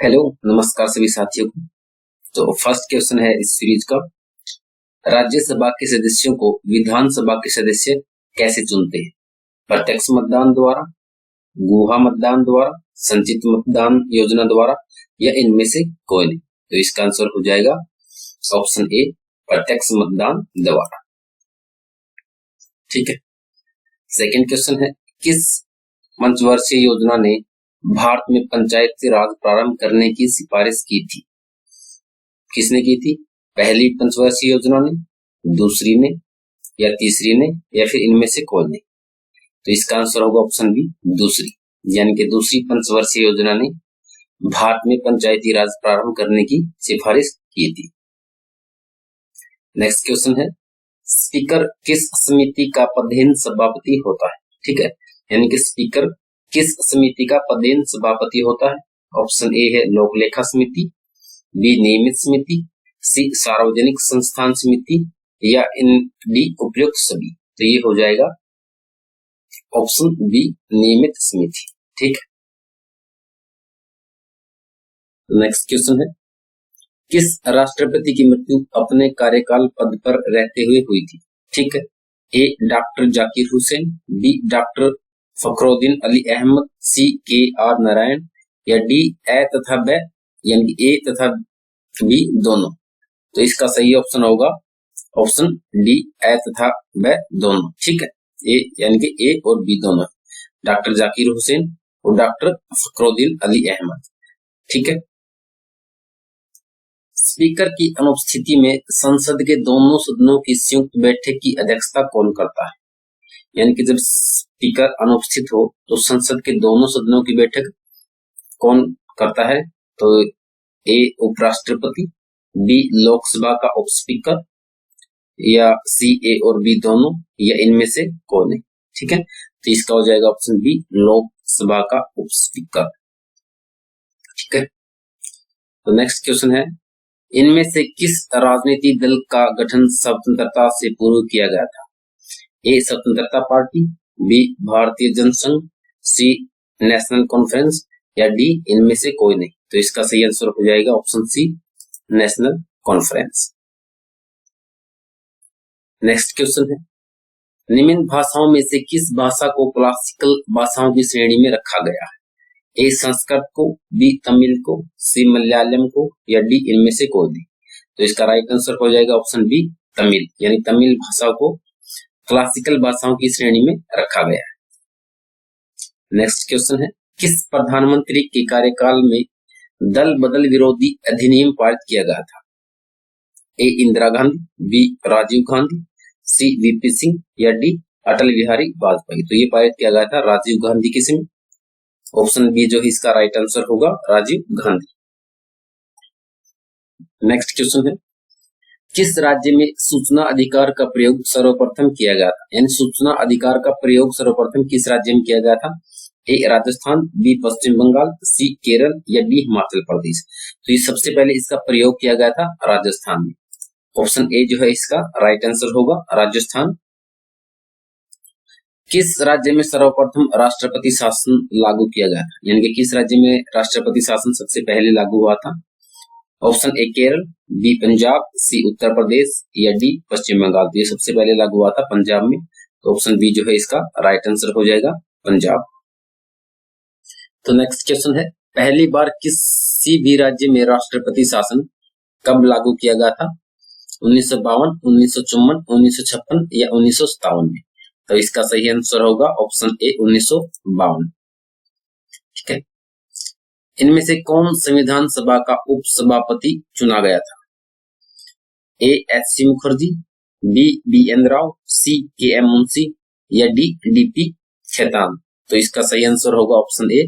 Hello, नमस्कार सभी साथियों को। तो फर्स्ट क्वेश्चन है इस सीरीज का, राज्यसभा के सदस्यों को विधानसभा के सदस्य कैसे चुनते हैं? प्रत्यक्ष मतदान द्वारा, गुहा मतदान द्वारा, संचित मतदान योजना द्वारा या इनमें से कोई नहीं। तो इसका आंसर हो जाएगा ऑप्शन ए, प्रत्यक्ष मतदान द्वारा। ठीक है। सेकंड क्वेश्चन है, किस पंचवर्षीय योजना ने भारत में पंचायती राज प्रारंभ करने की सिफारिश की थी? किसने की थी? पहली पंचवर्षीय योजना ने, दूसरी ने या तीसरी ने या फिर इनमें से कोई नहीं। तो इसका आंसर होगा ऑप्शन बी, दूसरी, यानी कि दूसरी पंचवर्षीय योजना ने भारत में पंचायती राज प्रारंभ करने की सिफारिश की थी। नेक्स्ट क्वेश्चन है, स्पीकर किस समिति का पदेन सभापति होता है? ठीक है, यानी कि स्पीकर किस समिति का पदेन सभापति होता है? ऑप्शन ए है लोक लेखा समिति, बी नियमित समिति, सी सार्वजनिक संस्थान समिति या डी उपयुक्त सभी। तो ये हो जाएगा ऑप्शन बी, नियमित समिति। ठीक है। नेक्स्ट क्वेश्चन है, किस राष्ट्रपति की मृत्यु अपने कार्यकाल पद पर रहते हुए हुई थी? ठीक है, A doctor Zakir Hussain, B doctor Fakhruddin Ali Ahmed, C K R Narayan या डी ए तथा ब, यानी ए तथा बी दोनों। तो इसका सही ऑप्शन होगा ऑप्शन डी, ए तथा ब दोनों। ठीक है, ए यानी कि ए और बी दोनों, डॉक्टर जाकिर हुसैन और डॉक्टर फखरुद्दीन अली अहमद। ठीक है। स्पीकर की अनुपस्थिति में संसद के दोनों सदनों की संयुक्त बैठक की अध्यक्षता कौन करता है? यानी कि जब स्पीकर अनुपस्थित हो तो संसद के दोनों सदनों की बैठक कौन करता है? तो ए उपराष्ट्रपति, बी लोकसभा का उप स्पीकर या सी ए और बी दोनों या इनमें से कोई नहीं। ठीक है, तो इसका हो जाएगा ऑप्शन बी, लोकसभा का उप स्पीकर। ठीक है। तो नेक्स्ट क्वेश्चन है, इनमें से किस राजनीतिक दल का गठन स्वतंत्रता से पूर्व किया गया था? ए स्वतंत्रता पार्टी, बी भारतीय जनसंघ, सी नेशनल कॉन्फ्रेंस या डी इनमें से कोई नहीं। तो इसका सही आंसर हो जाएगा option C, national conference. Next question है, निम्न भाषाओं में से किस भाषा को क्लासिकल भाषाओं की श्रेणी में रखा गया है? ए संस्कृत को, बी तमिल को, सी मलयालम को या डी इनमें से कोई नहीं। तो इसका राइट आंसर हो जाएगा ऑप्शन बी, तमिल, यानी तमिल भाषा को क्लासिकल भाषाओं की श्रेणी में रखा गया है। नेक्स्ट क्वेश्चन है, किस प्रधानमंत्री के कार्यकाल में दल बदल विरोधी अधिनियम पारित किया गया था? ए इंदिरा गांधी, बी राजीव गांधी, सी वीपी सिंह या डी अटल बिहारी वाजपेयी। तो ये पारित किया गया था राजीव गांधी के समय। ऑप्शन बी जो है इसका राइट आंसर होगा, राजीव गांधी। नेक्स्ट क्वेश्चन है, किस राज्य में सूचना अधिकार का प्रयोग सर्वप्रथम किया गया था? यानी सूचना अधिकार का प्रयोग सर्वप्रथम किस राज्य में किया गया था? ए राजस्थान, बी पश्चिम बंगाल, सी केरल या डी हिमाचल प्रदेश। तो ये सबसे पहले इसका प्रयोग किया गया था राजस्थान में। ऑप्शन ए जो है इसका राइट आंसर होगा, राजस्थान। किस राज्य में सर्वप्रथम राष्ट्रपति शासन लागू किया गया था? यानी कि किस राज्य में राष्ट्रपति शासन सबसे पहले लागू हुआ था? Option A Kerala, B Punjab, C Uttar Pradesh या डी पश्चिम बंगाल। तो ये सबसे पहले लागू हुआ था पंजाब में। तो ऑप्शन बी जो है इसका राइट आंसर हो जाएगा, पंजाब। तो नेक्स्ट क्वेश्चन है, पहली बार किसी भी राज्य में राष्ट्रपति शासन कब लागू किया गया था? 1952, 1954, 1956 या 1957 में। तो इसका सही आंसर होगा ऑप्शन ए, 1952। ठीक है। इनमें से कौन संविधान सभा का उप सभापति चुना गया था? A H C Mukherjee, B B N Rau, C K M Munshi या डी डी पी खेतान। तो इसका सही आंसर होगा option A,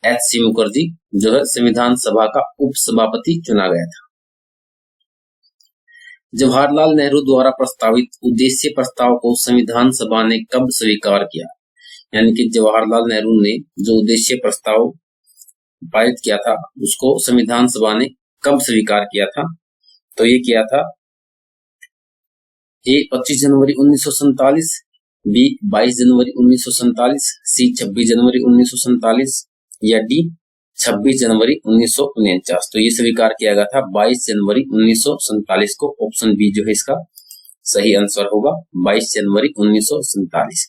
H C Mukherjee जो है संविधान सभा का उप सभापति चुना गया था। जवाहरलाल नेहरू द्वारा प्रस्तावित उद्देश्य प्रस्ताव को संविधान सभा ने कब स्वीकार किया? यानी कि जवाहरलाल नेहरू ने जो उद्देश्य प्रस्ताव पारित किया था उसको संविधान सभा ने कब स्वीकार किया था? तो ये किया था ए 25 जनवरी 1947, बी 22 जनवरी 1947, सी 26 जनवरी 1947 या डी 26 जनवरी 1949। तो ये स्वीकार किया गया था 22 जनवरी 1947 को। ऑप्शन बी जो है इसका सही आंसर होगा, 22 जनवरी 1947।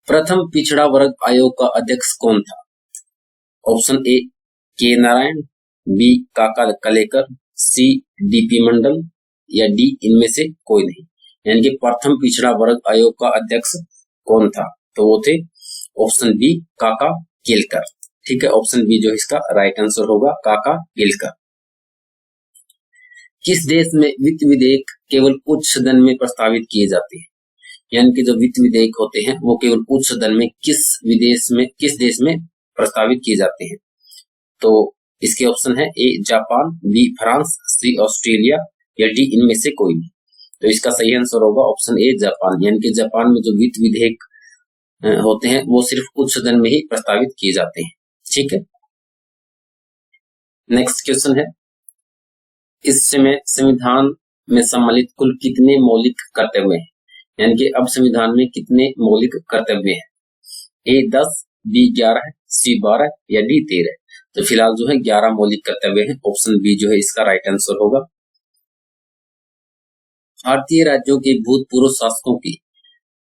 प्रथम पिछड़ा वर्ग आयोग का अध्यक्ष कौन था? ऑप्शन ए के नारायण, बी काका कलेकर, सी डीपी मंडल या डी इनमें से कोई नहीं। यानी कि प्रथम पिछड़ा वर्ग आयोग का अध्यक्ष कौन था? तो वो थे ऑप्शन बी काका केलकर। ठीक है, ऑप्शन बी जो इसका राइट आंसर होगा, काका केलकर। किस देश में वित्त विधेयक केवल उच्च सदन में प्रस्तावित किए जाते हैं? यानी कि जो वित्त विधेयक होते हैं वो केवल उच्च सदन में किस देश में प्रस्तावित किए जाते हैं? तो इसके ऑप्शन है A Japan, B France, C Australia या डी इनमें से कोई नहीं। तो इसका सही आंसर होगा ऑप्शन ए जापान। यानी कि जापान में जो वित्त विधेयक होते हैं वो सिर्फ उच्च सदन में ही प्रस्तावित किए जाते हैं। ठीक है, नेक्स्ट क्वेश्चन है, इस समय संविधान में सम्मिलित कुल कितने मौलिक कर्तव्य हैं? यानी कि अब संविधान में कितने मौलिक कर्तव्य हैं? ए 10, बी 11, सी 12 या डी 13। तो फिलहाल जो है 11 मौलिक कर्तव्य हैं। ऑप्शन बी जो है इसका राइट आंसर होगा। भारतीय राज्यों के भूतपूर्व शासकों की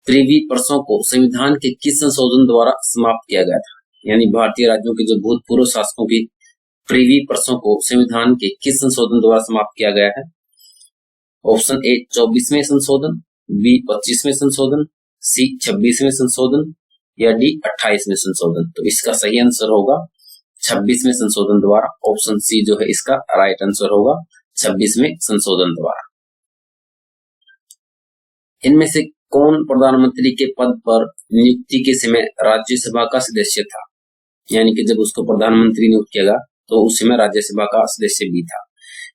प्रीवी पर्सों को संविधान के किस संशोधन द्वारा समाप्त किया गया था? यानी भारतीय राज्यों के जो भूतपूर्व शासकों की प्रीवी पर्सों को संविधान के किस संशोधन द्वारा समाप्त किया गया है? ऑप्शन ए 24वें संशोधन, बी 25वें संशोधन, सी 26वें संशोधन या डी 28वें संशोधन। तो इसका सही आंसर होगा 26वें संशोधन द्वारा। ऑप्शन सी जो है इसका राइट आंसर होगा, 26वें संशोधन द्वारा। इनमें से कौन प्रधानमंत्री के पद पर नियुक्ति के समय राज्यसभा का सदस्य था? यानी कि जब उसको प्रधानमंत्री नियुक्त किया गया तो उस समय राज्यसभा का सदस्य भी था।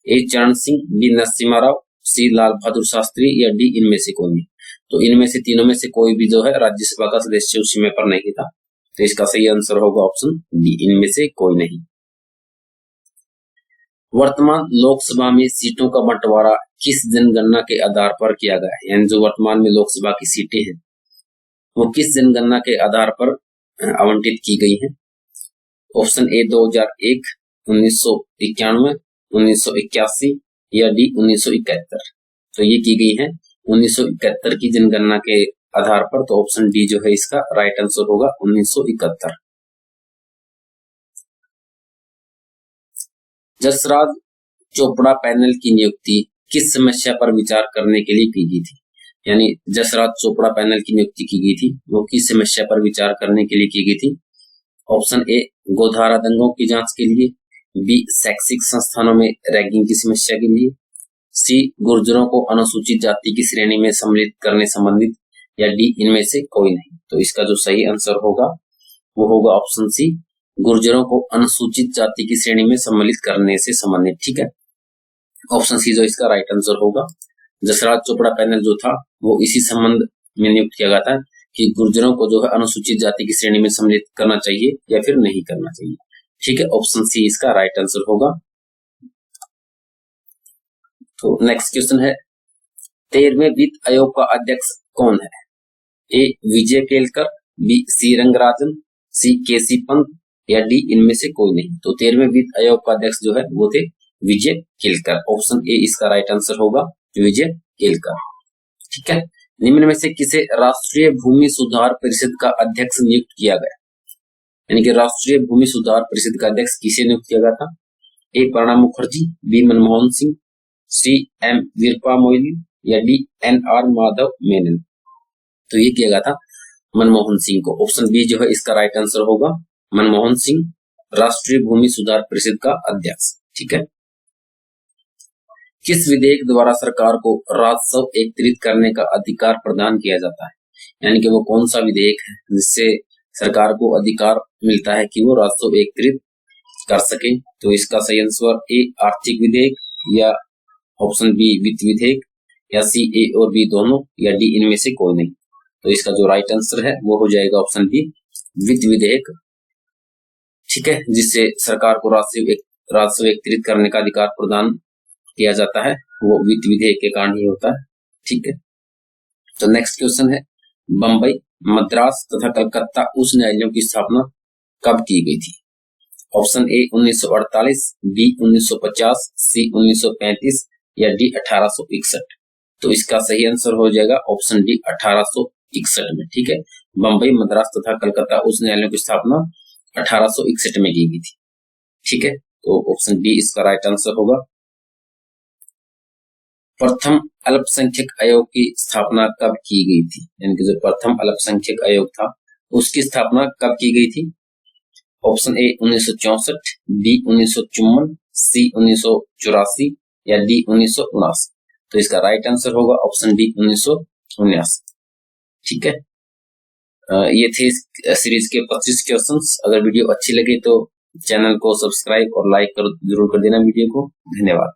ए चरण सिंह, बी नरसिम्हा राव, सी लाल बहादुर शास्त्री या डी इनमें से कोई नहीं। तो इनमें से तीनों में से कोई भी जो है राज्यसभा का सदस्य उस समय पर नहीं था। तो इसका सही आंसर होगा ऑप्शन डी, इनमें से कोई नहीं। वर्तमान लोकसभा में सीटों का बंटवारा किस जनगणना के आधार पर किया गया है? यानी जो वर्तमान में लोकसभा की सीटें हैं वो किस जनगणना के आधार पर आवंटित की गई हैं? ऑप्शन ए 2001, 1991, 1981 या डी 1971। तो ये की गई है 1971 की जनगणना के आधार पर। तो ऑप्शन डी जो है इसका राइट आंसर होगा 1971। जसराज चोपड़ा पैनल की नियुक्ति किस समस्या पर विचार करने के लिए की गई थी? यानी जसराज चोपड़ा पैनल की नियुक्ति की गई थी वो किस समस्या पर विचार करने के लिए की गई थी? ऑप्शन ए गोधारा दंगों की जांच के लिए, बी शैक्षिक संस्थानों में रैगिंग की समस्या के लिए, सी गुर्जरों को अनुसूचित जाति की श्रेणी में सम्मिलित करने संबंधित या डी इनमें से कोई नहीं। तो इसका जो सही आंसर होगा वो होगा ऑप्शन सी, गुर्जरों को अनुसूचित जाति की श्रेणी में सम्मिलित करने से संबंधित। ठीक है, ऑप्शन सी जो इसका राइट आंसर होगा। जसराज चोपड़ा पैनल जो था वो इसी संबंध में नियुक्त किया गया था कि गुर्जरों को जो है अनुसूचित जाति की श्रेणी में सम्मिलित करना चाहिए या फिर नहीं करना चाहिए। ठीक है, ऑप्शन सी इसका राइट आंसर होगा। तो नेक्स्ट क्वेश्चन है, 13वें वित्त आयोग का अध्यक्ष कौन है? ए विजय केलकर, बी सी रंगराजन, सी केसी पंत या डी इनमें से कोई नहीं। तो 13वें वित्त आयोग का अध्यक्ष जो है वो थे विजय केलकर। ऑप्शन ए इसका राइट आंसर होगा, विजय केलकर। ठीक है, निम्न में से किसे राष्ट्रीय भूमि सुधार परिषद का अध्यक्ष नियुक्त किया गया? यानी कि राष्ट्रीय भूमि सुधार परिषद का अध्यक्ष किसे नियुक्त किया गया था? A Pranab Mukherjee, B Manmohan Singh, C M Veerappa Moily या D N R Madhava Menon. तो ये किया गया था मनमोहन सिंह को। ऑप्शन बी जो है इसका राइट आंसर होगा, मनमोहन सिंह राष्ट्रीय भूमि सुधार परिषद का अध्यक्ष। ठीक है, किस विधेयक द्वारा सरकार को राजस्व एकत्रित करने का अधिकार प्रदान किया जाता है? यानी कि वो कौन सा विधेयक है जिससे सरकार को अधिकार मिलता है कि वो राजस्व एकत्रित कर सके? तो इसका सही आंसर ए आर्थिक विधेयक या ऑप्शन बी वित्त विधेयक या सी ए और बी दोनों या डी इनमें से कोई नहीं। तो इसका जो राइट आंसर है वो हो जाएगा ऑप्शन बी वित्त विधेयक। ठीक है, जिससे सरकार को राजस्व एकत्रित करने का अधिकार प्रदान किया जाता है वो वित्त विधेयक के कारण ही होता है। ठीक है, तो नेक्स्ट क्वेश्चन है, बंबई, मद्रास तथा कलकत्ता उच्च न्यायालयों की स्थापना कब की गई थी? ऑप्शन ए 1948, बी 1950, सी 1935 या डी 1861। तो इसका सही आंसर हो जाएगा ऑप्शन डी 1861 में। ठीक है, बंबई, मद्रास तथा कलकत्ता उच्च न्यायालयों की स्थापना 1861 में की गई थी। ठीक है, तो ऑप्शन बी इसका राइट आंसर होगा। प्रथम अल्पसंख्यक आयोग की स्थापना कब की गई थी? यानी कि जो प्रथम अल्पसंख्यक आयोग था उसकी स्थापना कब की गई थी? ऑप्शन ए 1964, बी 1954, सी 1984 या डी 1979। तो इसका राइट आंसर होगा ऑप्शन डी 1979। ठीक है, ये थे सीरीज के 25 क्वेश्चंस। अगर वीडियो अच्छी लगे तो चैनल को सब्सक्राइब और लाइक जरूर कर देना वीडियो को। धन्यवाद।